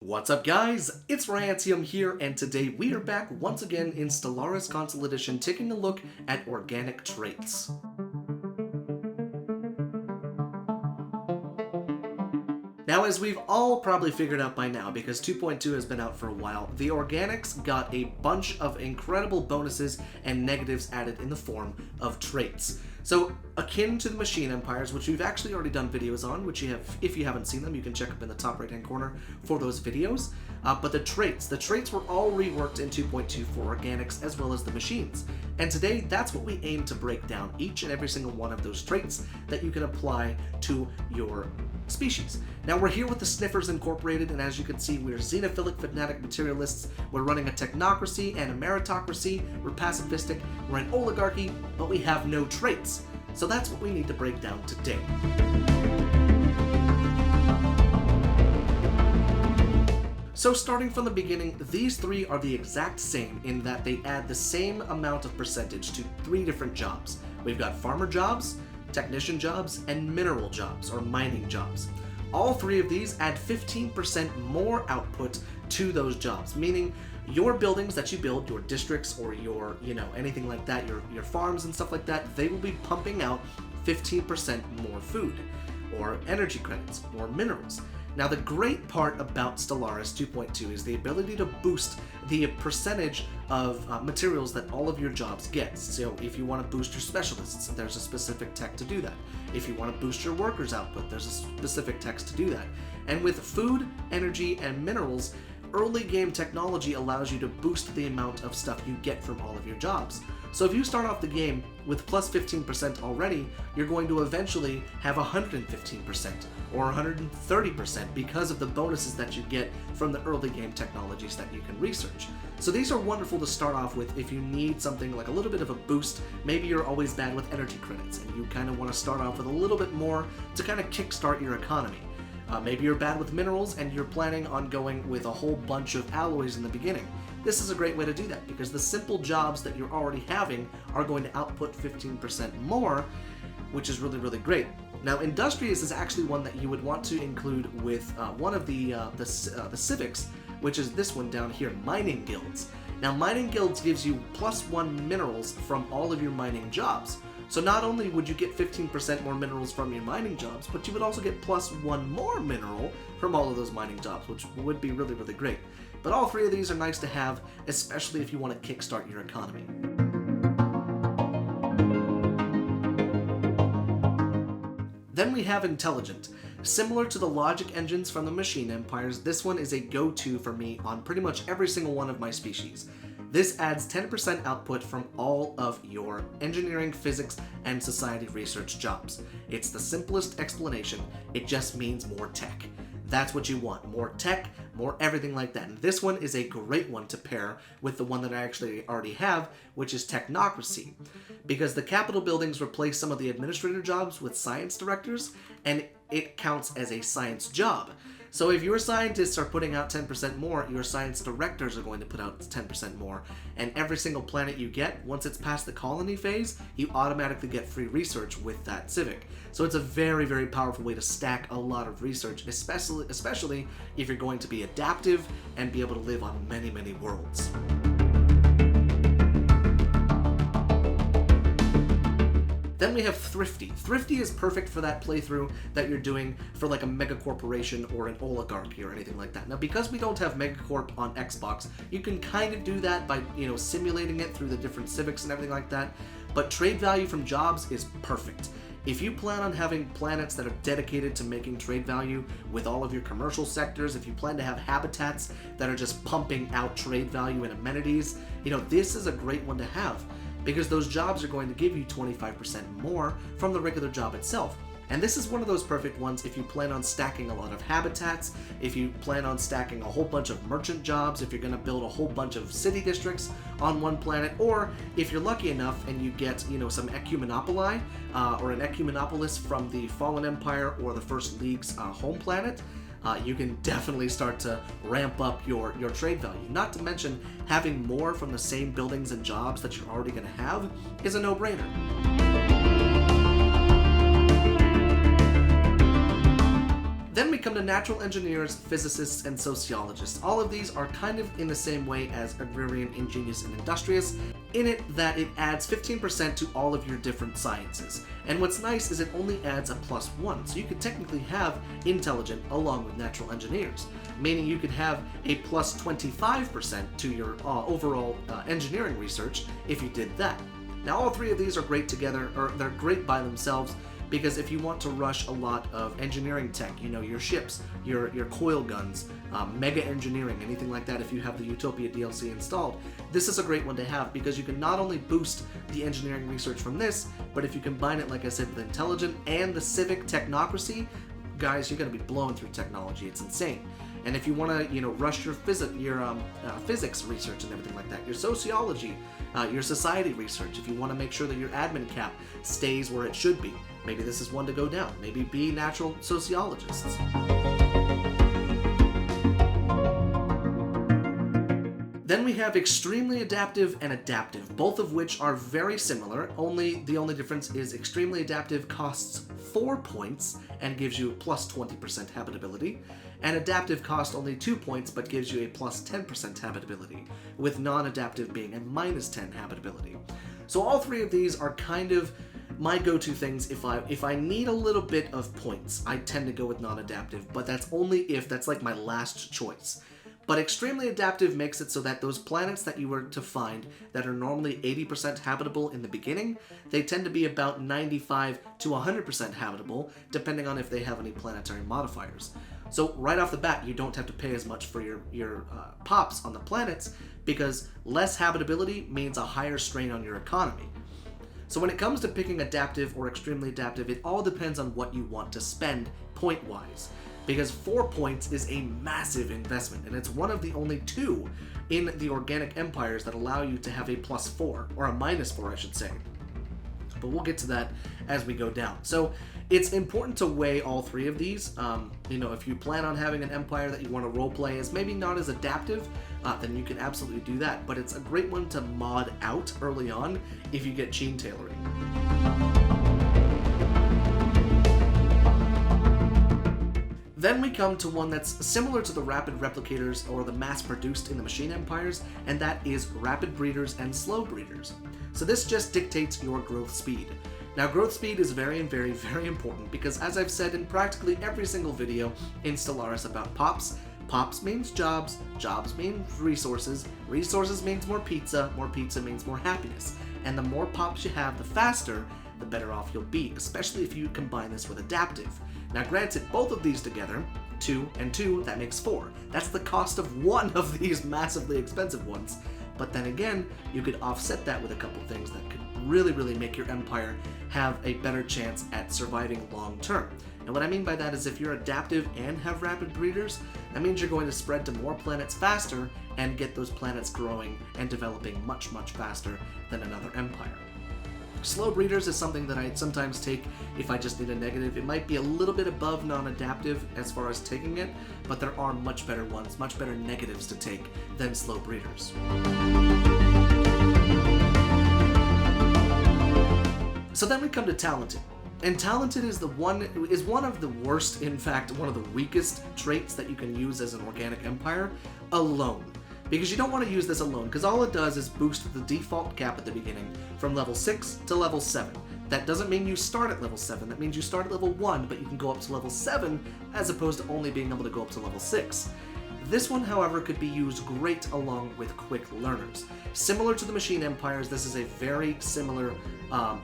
What's up guys, it's Rantium here, and today we are back once again in Stellaris Console Edition taking a look at organic traits. Now, as we've all probably figured out by now, because 2.2 has been out for a while, the organics got a bunch of incredible bonuses and negatives added in the form of traits. So, akin to the machine empires, which we've actually already done videos on, which you have, if you haven't seen them, you can check up in the top right hand corner for those videos. But the traits were all reworked in 2.2 for organics as well as the machines. And today, that's what we aim to break down, each and every single one of those traits that you can apply to your species. Now we're here with the Sniffers Incorporated, and as you can see, we're xenophilic fanatic materialists, we're running a technocracy and a meritocracy, we're pacifistic, we're an oligarchy, but we have no traits. So that's what we need to break down today. So starting from the beginning, these three are the exact same in that they add the same amount of percentage to three different jobs. We've got farmer jobs, technician jobs, and mineral jobs, or mining jobs. All three of these add 15% more output to those jobs, meaning your buildings that you build, your districts, or your, anything like that, your farms and stuff like that, they will be pumping out 15% more food, or energy credits, or minerals. Now, the great part about Stellaris 2.2 is the ability to boost the percentage of materials that all of your jobs get. So if you want to boost your specialists, there's a specific tech to do that. If you want to boost your workers' output, there's a specific tech to do that. And with food, energy, and minerals, early game technology allows you to boost the amount of stuff you get from all of your jobs. So if you start off the game with plus 15% already, you're going to eventually have 115% or 130% because of the bonuses that you get from the early game technologies that you can research. So these are wonderful to start off with if you need something like a little bit of a boost. Maybe you're always bad with energy credits and you kind of want to start off with a little bit more to kind of kickstart your economy. Maybe you're bad with minerals and you're planning on going with a whole bunch of alloys in the beginning. This is a great way to do that because the simple jobs that you're already having are going to output 15% more, which is really, really great. Now, Industrious is actually one that you would want to include with one of the civics, which is this one down here, Mining Guilds. Now, Mining Guilds gives you +1 minerals from all of your mining jobs. So not only would you get 15% more minerals from your mining jobs, but you would also get +1 more mineral from all of those mining jobs, which would be really, really great. But all three of these are nice to have, especially if you want to kickstart your economy. Then we have Intelligent. Similar to the logic engines from the machine empires, this one is a go-to for me on pretty much every single one of my species. This adds 10% output from all of your engineering, physics, and society research jobs. It's the simplest explanation. It just means more tech. That's what you want. More tech, more everything like that. And this one is a great one to pair with the one that I actually already have, which is Technocracy. Because the Capitol buildings replace some of the administrator jobs with science directors, and it counts as a science job. So if your scientists are putting out 10% more, your science directors are going to put out 10% more. And every single planet you get, once it's past the colony phase, you automatically get free research with that civic. So it's a very, very powerful way to stack a lot of research, especially if you're going to be adaptive and be able to live on many, many worlds. Then we have Thrifty. Thrifty is perfect for that playthrough that you're doing for like a mega corporation or an oligarchy or anything like that. Now, because we don't have Megacorp on Xbox, you can kind of do that by, simulating it through the different civics and everything like that. But trade value from jobs is perfect. If you plan on having planets that are dedicated to making trade value with all of your commercial sectors, if you plan to have habitats that are just pumping out trade value and amenities, this is a great one to have, because those jobs are going to give you 25% more from the regular job itself. And this is one of those perfect ones if you plan on stacking a lot of habitats, if you plan on stacking a whole bunch of merchant jobs, if you're going to build a whole bunch of city districts on one planet, or if you're lucky enough and you get, some ecumenopoli or an ecumenopolis from the Fallen Empire or the First League's home planet, you can definitely start to ramp up your trade value. Not to mention, having more from the same buildings and jobs that you're already going to have is a no-brainer. Then we come to natural engineers, physicists, and sociologists. All of these are kind of in the same way as agrarian, ingenious, and industrious, in it that it adds 15% to all of your different sciences. And what's nice is it only adds a +1, so you could technically have intelligent along with natural engineers, meaning you could have a +25% to your overall engineering research if you did that. Now all three of these are great together, or they're great by themselves, because if you want to rush a lot of engineering tech, you know, your ships, your coil guns, mega engineering, anything like that, if you have the Utopia DLC installed, this is a great one to have, because you can not only boost the engineering research from this, but if you combine it, like I said, with intelligent and the civic technocracy, guys, you're going to be blowing through technology. It's insane. And if you want to, you know, rush your physics research and everything like that, your sociology, your society research, if you want to make sure that your admin cap stays where it should be, maybe this is one to go down. Maybe be natural sociologists. Then we have extremely adaptive and adaptive, both of which are very similar, the only difference is extremely adaptive costs 4 points and gives you +20% habitability, and adaptive costs only 2 points but gives you a +10% habitability, with non-adaptive being a -10 habitability. So all three of these are kind of my go-to things. If I need a little bit of points, I tend to go with non-adaptive, but that's only if that's like my last choice. But extremely adaptive makes it so that those planets that you were to find that are normally 80% habitable in the beginning, they tend to be about 95 to 100% habitable, depending on if they have any planetary modifiers. So right off the bat, you don't have to pay as much for your pops on the planets, because less habitability means a higher strain on your economy. So when it comes to picking adaptive or extremely adaptive, it all depends on what you want to spend point-wise. Because 4 points is a massive investment, and it's one of the only 2 in the organic empires that allow you to have a +4, or a -4 I should say. But we'll get to that as we go down. So it's important to weigh all three of these. You know, if you plan on having an empire that you want to roleplay as maybe not as adaptive, then you can absolutely do that. But it's a great one to mod out early on if you get gene tailoring. Then we come to one that's similar to the rapid replicators or the mass-produced in the machine empires, and that is rapid breeders and slow breeders. So this just dictates your growth speed. Now growth speed is very, very, very important, because as I've said in practically every single video in Stellaris about pops, pops means jobs, jobs mean resources, resources means more pizza means more happiness. And the more pops you have, the faster, the better off you'll be, especially if you combine this with adaptive. Now granted, both of these together, 2 and 2, that makes 4. That's the cost of one of these massively expensive ones. But then again, you could offset that with a couple things that could really, really make your empire have a better chance at surviving long term. And what I mean by that is if you're adaptive and have rapid breeders, that means you're going to spread to more planets faster and get those planets growing and developing much, much faster than another empire. Slow breeders is something that I sometimes take if I just need a negative. It might be a little bit above non-adaptive as far as taking it, but there are much better ones, much better negatives to take than slow breeders. So then we come to talented. And talented is one of the worst, in fact, one of the weakest traits that you can use as an organic empire alone. Because you don't want to use this alone, because all it does is boost the default cap at the beginning from level 6 to level 7. That doesn't mean you start at level 7, that means you start at level 1, but you can go up to level 7, as opposed to only being able to go up to level 6. This one, however, could be used great along with quick learners. Similar to the machine empires, this is a very similar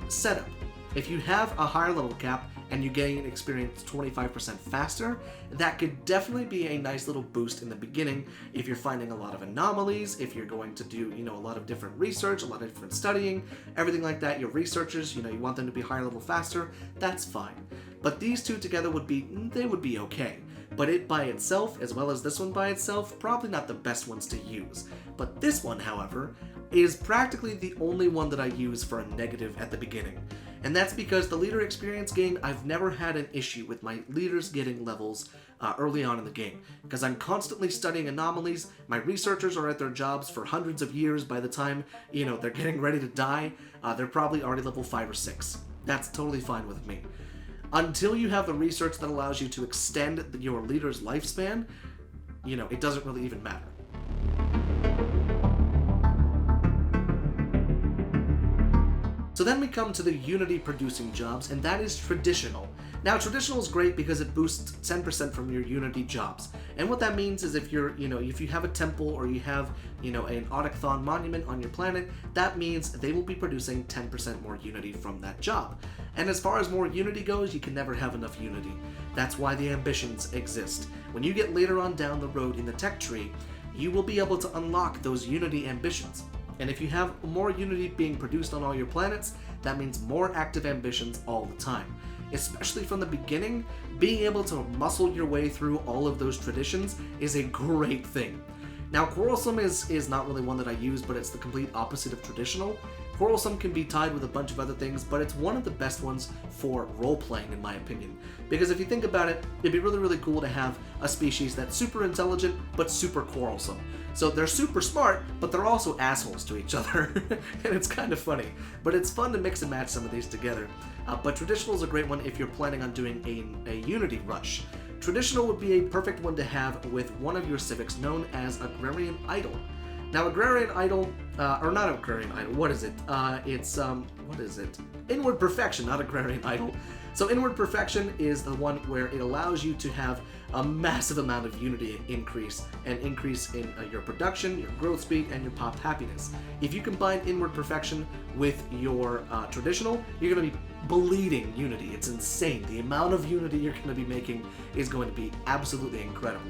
setup. If you have a higher level cap and you gain experience 25% faster, that could definitely be a nice little boost in the beginning if you're finding a lot of anomalies, if you're going to do, you know, a lot of different research, a lot of different studying, everything like that. Your researchers, you know, you want them to be higher level faster, that's fine. But these two together would be okay. But it by itself, as well as this one by itself, probably not the best ones to use. But this one, however, is practically the only one that I use for a negative at the beginning. And that's because the leader experience gain, I've never had an issue with my leaders getting levels early on in the game. Because I'm constantly studying anomalies, my researchers are at their jobs for hundreds of years. By the time, you know, they're getting ready to die, they're probably already level 5 or 6. That's totally fine with me. until you have the research that allows you to extend your leader's lifespan, it doesn't really even matter. So then we come to the unity producing jobs, and that is traditional. Now, traditional is great because it boosts 10% from your unity jobs. And what that means is if you have a temple or you have, an autochthon monument on your planet, that means they will be producing 10% more unity from that job. And as far as more unity goes, you can never have enough unity. That's why the ambitions exist. When you get later on down the road in the tech tree, you will be able to unlock those unity ambitions. And if you have more unity being produced on all your planets, that means more active ambitions all the time. Especially from the beginning, being able to muscle your way through all of those traditions is a great thing. Now, quarrelsome is not really one that I use, but it's the complete opposite of traditional. Quarrelsome can be tied with a bunch of other things, but it's one of the best ones for role-playing, in my opinion. Because if you think about it, it'd be really, really cool to have a species that's super intelligent, but super quarrelsome. So they're super smart, but they're also assholes to each other, and it's kind of funny. But it's fun to mix and match some of these together. But traditional is a great one if you're planning on doing a unity rush. Traditional would be a perfect one to have with one of your civics known as Agrarian Idol. Now, Agrarian Idol, or not Agrarian Idol, what is it? What is it? Inward Perfection, not Agrarian Idol. So Inward Perfection is the one where it allows you to have a massive amount of unity increase, and increase in your production, your growth speed, and your pop happiness. If you combine Inward Perfection with your traditional, you're going to be bleeding unity. It's insane. The amount of unity you're going to be making is going to be absolutely incredible.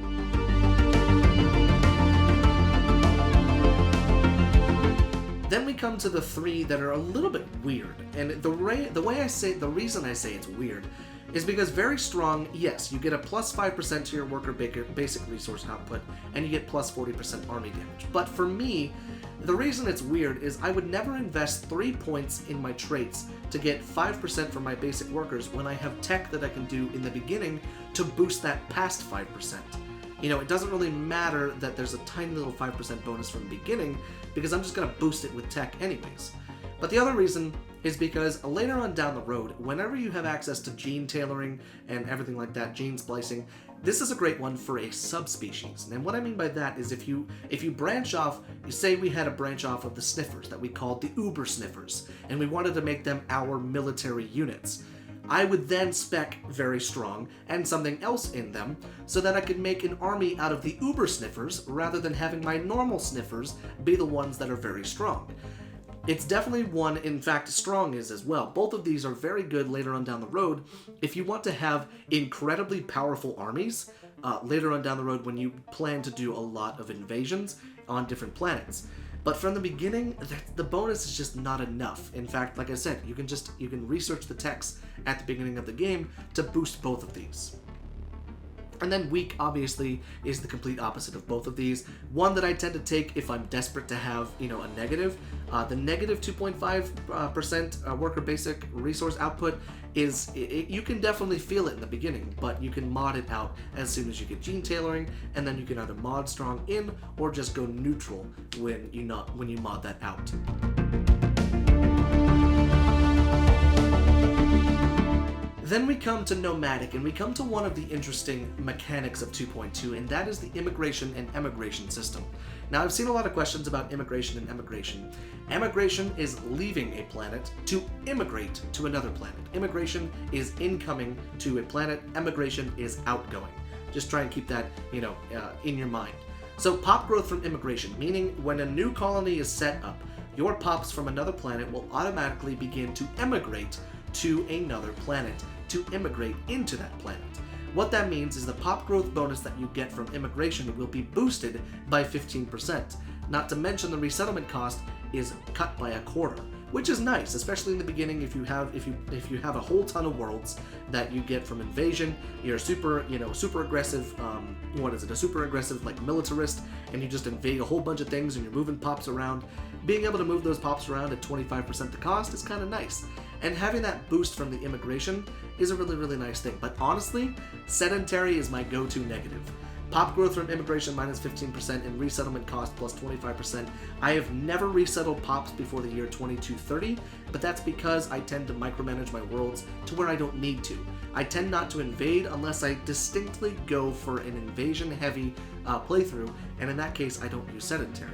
Then we come to the three that are a little bit weird, and the reason I say it's weird is because very strong, yes, you get a plus 5% to your worker basic resource output, and you get plus 40% army damage. But for me, the reason it's weird is I would never invest 3 points in my traits to get 5% from my basic workers when I have tech that I can do in the beginning to boost that past 5%. It doesn't really matter that there's a tiny little 5% bonus from the beginning, because I'm just going to boost it with tech anyways. But the other reason is because later on down the road, whenever you have access to gene tailoring and everything like that, gene splicing, this is a great one for a subspecies. And what I mean by that is if you branch off, you say we had a branch off of the sniffers that we called the Uber Sniffers, and we wanted to make them our military units. I would then spec very strong and something else in them so that I could make an army out of the Uber Sniffers rather than having my normal Sniffers be the ones that are very strong. It's definitely one, in fact, strong is as well. Both of these are very good later on down the road if you want to have incredibly powerful armies later on down the road when you plan to do a lot of invasions on different planets. But from the beginning, the bonus is just not enough. In fact, like I said, you can research the text at the beginning of the game to boost both of these. And then weak, obviously, is the complete opposite of both of these. One that I tend to take if I'm desperate to have, a negative. The negative 2.5% worker basic resource output is, you can definitely feel it in the beginning, but you can mod it out as soon as you get gene tailoring, and then you can either mod strong in or just go neutral when you mod that out. Then we come to nomadic, and we come to one of the interesting mechanics of 2.2, and that is the immigration and emigration system. Now, I've seen a lot of questions about immigration and emigration. Emigration is leaving a planet to immigrate to another planet. Immigration is incoming to a planet. Emigration is outgoing. Just try and keep that, in your mind. So pop growth from immigration, meaning when a new colony is set up, your pops from another planet will automatically begin to emigrate to another planet, to immigrate into that planet. What that means is the pop growth bonus that you get from immigration will be boosted by 15%. Not to mention the resettlement cost is cut by a quarter, which is nice, especially in the beginning if you have a whole ton of worlds that you get from invasion. You're super aggressive, a super aggressive like militarist, and you just invade a whole bunch of things and you're moving pops around. Being able to move those pops around at 25% the cost is kind of nice. And having that boost from the immigration is a really, really nice thing. But honestly, sedentary is my go-to negative. Pop growth from immigration minus 15% and resettlement cost plus 25%. I have never resettled pops before the year 2230, but that's because I tend to micromanage my worlds to where I don't need to. I tend not to invade unless I distinctly go for an invasion-heavy playthrough, and in that case, I don't use sedentary.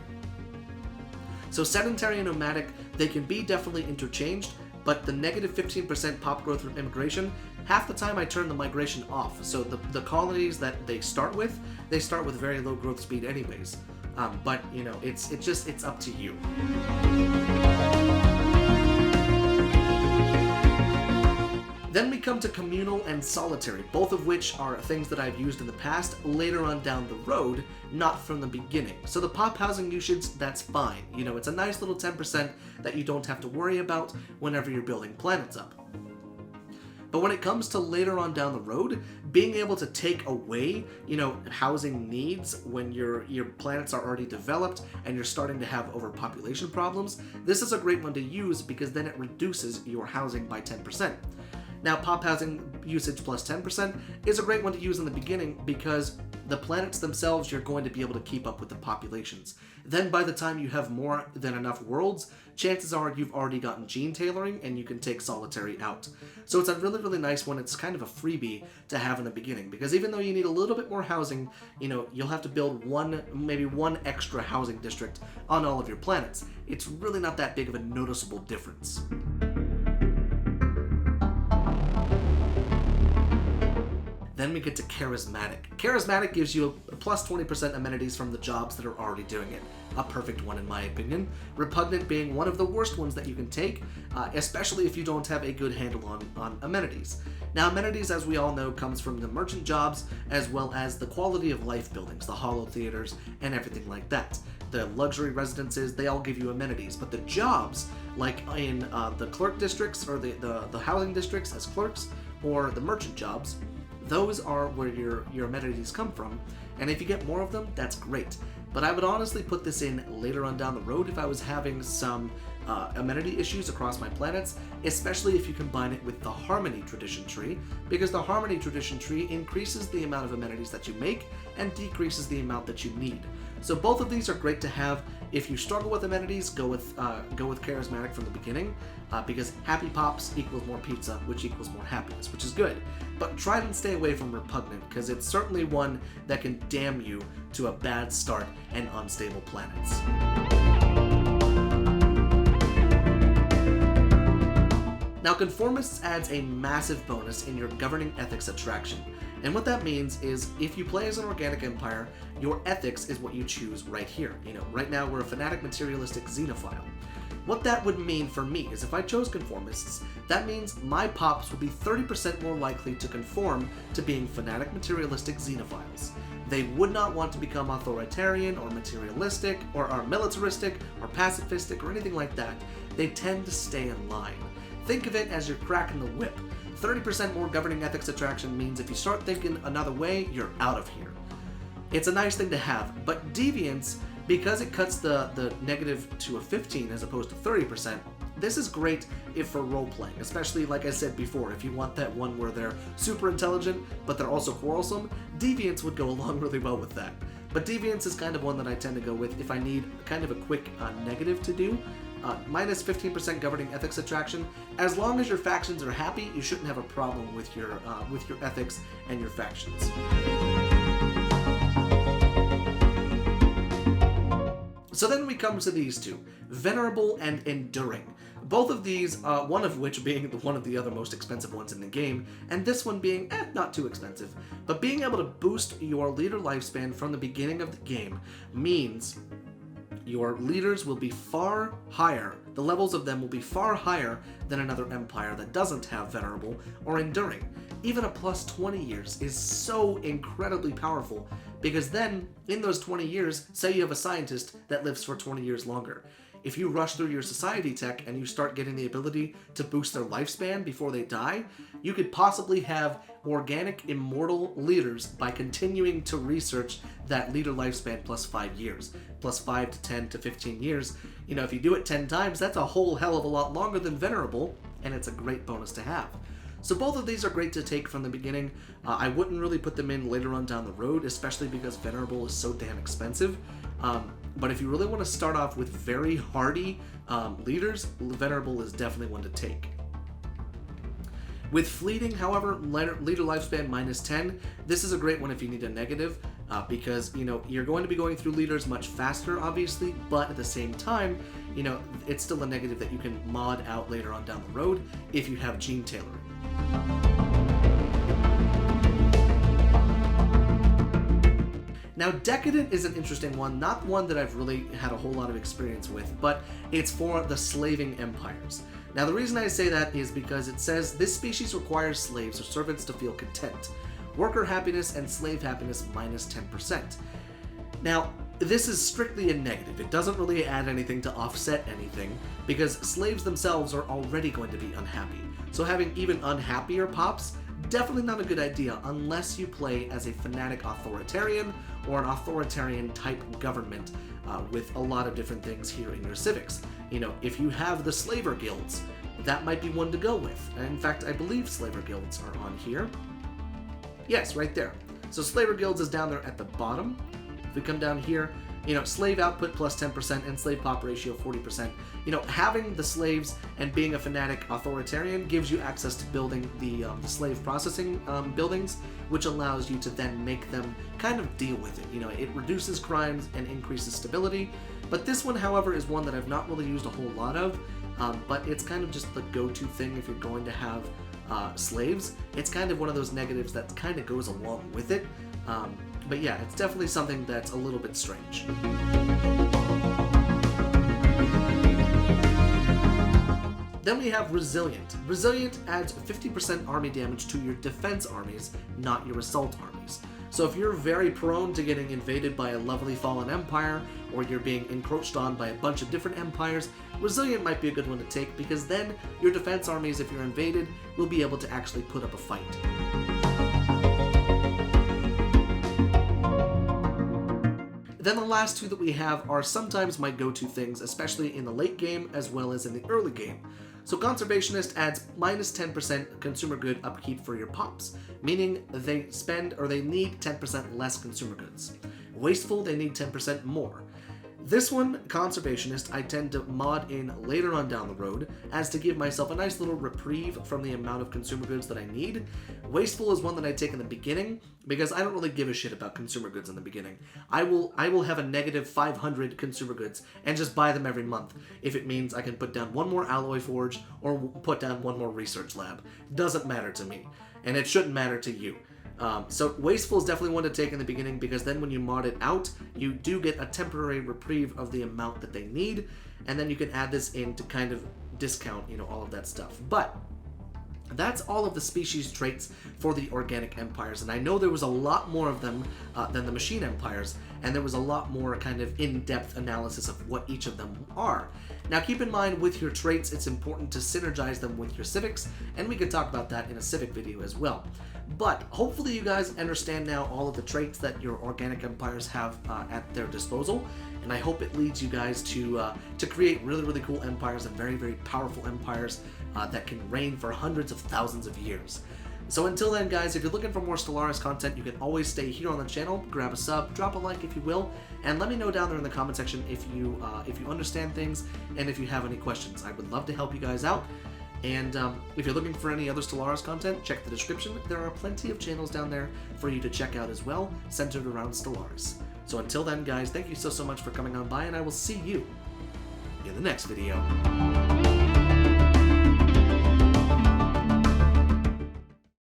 So sedentary and nomadic, they can be definitely interchanged, but the negative 15% pop growth from immigration, half the time I turn the migration off. So the colonies that they start with very low growth speed anyways. But you know, it's up to you. Then we come to communal and solitary, both of which are things that I've used in the past, later on down the road, not from the beginning. So the pop housing usage, that's fine. You know, it's a nice little 10% that you don't have to worry about whenever you're building planets up. But when it comes to later on down the road, being able to take away, you know, housing needs when your planets are already developed and you're starting to have overpopulation problems, this is a great one to use because then it reduces your housing by 10%. Now, pop housing usage plus 10% is a great one to use in the beginning because the planets themselves, you're going to be able to keep up with the populations. Then by the time you have more than enough worlds, chances are you've already gotten gene tailoring and you can take solitary out. So it's a really, really nice one. It's kind of a freebie to have in the beginning because even though you need a little bit more housing, you know, you'll have to build maybe one extra housing district on all of your planets. It's really not that big of a noticeable difference. Then we get to charismatic. Charismatic gives you a plus 20% amenities from the jobs that are already doing it. A perfect one in my opinion. Repugnant being one of the worst ones that you can take, especially if you don't have a good handle on amenities. Now amenities, as we all know, comes from the merchant jobs as well as the quality of life buildings, the holo theaters, and everything like that. The luxury residences, they all give you amenities, but the jobs, like in the clerk districts or the housing districts as clerks, or the merchant jobs, those are where your amenities come from, and if you get more of them, that's great. But I would honestly put this in later on down the road if I was having some amenity issues across my planets, especially if you combine it with the Harmony Tradition tree, because the Harmony Tradition tree increases the amount of amenities that you make and decreases the amount that you need. So both of these are great to have. If you struggle with amenities, go with charismatic from the beginning, because happy pops equals more pizza, which equals more happiness, which is good. But try and stay away from repugnant, because it's certainly one that can damn you to a bad start and unstable planets. Now, Conformists adds a massive bonus in your governing ethics attraction. And what that means is if you play as an organic empire, your ethics is what you choose right here. You know, right now we're a fanatic materialistic xenophile. What that would mean for me is if I chose Conformists, that means my pops would be 30% more likely to conform to being fanatic materialistic xenophiles. They would not want to become authoritarian or materialistic or militaristic or pacifistic or anything like that. They tend to stay in line. Think of it as you're cracking the whip. 30% more governing ethics attraction means if you start thinking another way, you're out of here. It's a nice thing to have, but deviance, because it cuts the negative to a 15 as opposed to 30%, this is great if for role-playing, especially like I said before, if you want that one where they're super intelligent, but they're also quarrelsome, deviance would go along really well with that. But deviance is kind of one that I tend to go with if I need kind of a quick negative to do. Minus 15% governing ethics attraction. As long as your factions are happy, you shouldn't have a problem with your ethics and your factions. So then we come to these two, Venerable and Enduring. Both of these, one of which being one of the other most expensive ones in the game, and this one being not too expensive. But being able to boost your leader lifespan from the beginning of the game means your leaders will be far higher, the levels of them will be far higher than another empire that doesn't have Venerable or Enduring. Even a plus 20 years is so incredibly powerful, because then, in those 20 years, say you have a scientist that lives for 20 years longer. If you rush through your society tech and you start getting the ability to boost their lifespan before they die, you could possibly have organic immortal leaders by continuing to research that leader lifespan plus 5 years, plus 5 to 10 to 15 years. You know, if you do it 10 times, that's a whole hell of a lot longer than Venerable, and it's a great bonus to have. So both of these are great to take from the beginning. I wouldn't really put them in later on down the road, especially because Venerable is so damn expensive. But if you really want to start off with very hardy leaders, Venerable is definitely one to take. With Fleeting, however, leader lifespan -10, this is a great one if you need a negative, because, you know, you're going to be going through leaders much faster, obviously, but at the same time, you know, it's still a negative that you can mod out later on down the road if you have gene tailoring. Now, Decadent is an interesting one, not one that I've really had a whole lot of experience with, but it's for the slaving empires. Now, the reason I say that is because it says this species requires slaves or servants to feel content. Worker happiness and slave happiness -10%. Now, this is strictly a negative. It doesn't really add anything to offset anything, because slaves themselves are already going to be unhappy. So having even unhappier pops, definitely not a good idea unless you play as a fanatic authoritarian or an authoritarian type government with a lot of different things here in your civics. You know, if you have the slaver guilds, that might be one to go with. In fact, I believe slaver guilds are on here. Yes, right there. So slaver guilds is down there at the bottom. If we come down here, you know, slave output plus 10% and slave pop ratio 40%. You know, having the slaves and being a fanatic authoritarian gives you access to building the slave processing buildings, which allows you to then make them kind of deal with it. You know, it reduces crimes and increases stability. But this one, however, is one that I've not really used a whole lot of, but it's kind of just the go-to thing if you're going to have slaves. It's kind of one of those negatives that kind of goes along with it. But yeah, it's definitely something that's a little bit strange. Then we have Resilient. Resilient adds 50% army damage to your defense armies, not your assault armies. So if you're very prone to getting invaded by a lovely fallen empire, or you're being encroached on by a bunch of different empires, Resilient might be a good one to take, because then your defense armies, if you're invaded, will be able to actually put up a fight. Then the last two that we have are sometimes my go-to things, especially in the late game as well as in the early game. So Conservationist adds -10% consumer good upkeep for your pops, meaning they spend or they need 10% less consumer goods. Wasteful, they need 10% more. This one, Conservationist, I tend to mod in later on down the road as to give myself a nice little reprieve from the amount of consumer goods that I need. Wasteful is one that I take in the beginning because I don't really give a shit about consumer goods in the beginning. I will have a negative 500 consumer goods and just buy them every month if it means I can put down one more alloy forge or put down one more research lab. Doesn't matter to me, and it shouldn't matter to you. So Wasteful is definitely one to take in the beginning, because then when you mod it out, you do get a temporary reprieve of the amount that they need, and then you can add this in to kind of discount, you know, all of that stuff. But that's all of the species traits for the organic empires, and I know there was a lot more of them than the machine empires, and there was a lot more kind of in-depth analysis of what each of them are. Now keep in mind, with your traits, it's important to synergize them with your civics, and we can talk about that in a civic video as well. But hopefully you guys understand now all of the traits that your organic empires have at their disposal, and I hope it leads you guys to create really, really cool empires and very, very powerful empires that can reign for hundreds of thousands of years. So until then, guys, if you're looking for more Stellaris content, you can always stay here on the channel, grab a sub, drop a like if you will, and let me know down there in the comment section if you understand things and if you have any questions. I would love to help you guys out. And if you're looking for any other Stellaris content, check the description. There are plenty of channels down there for you to check out as well, centered around Stellaris. So until then, guys, thank you so much for coming on by, and I will see you in the next video.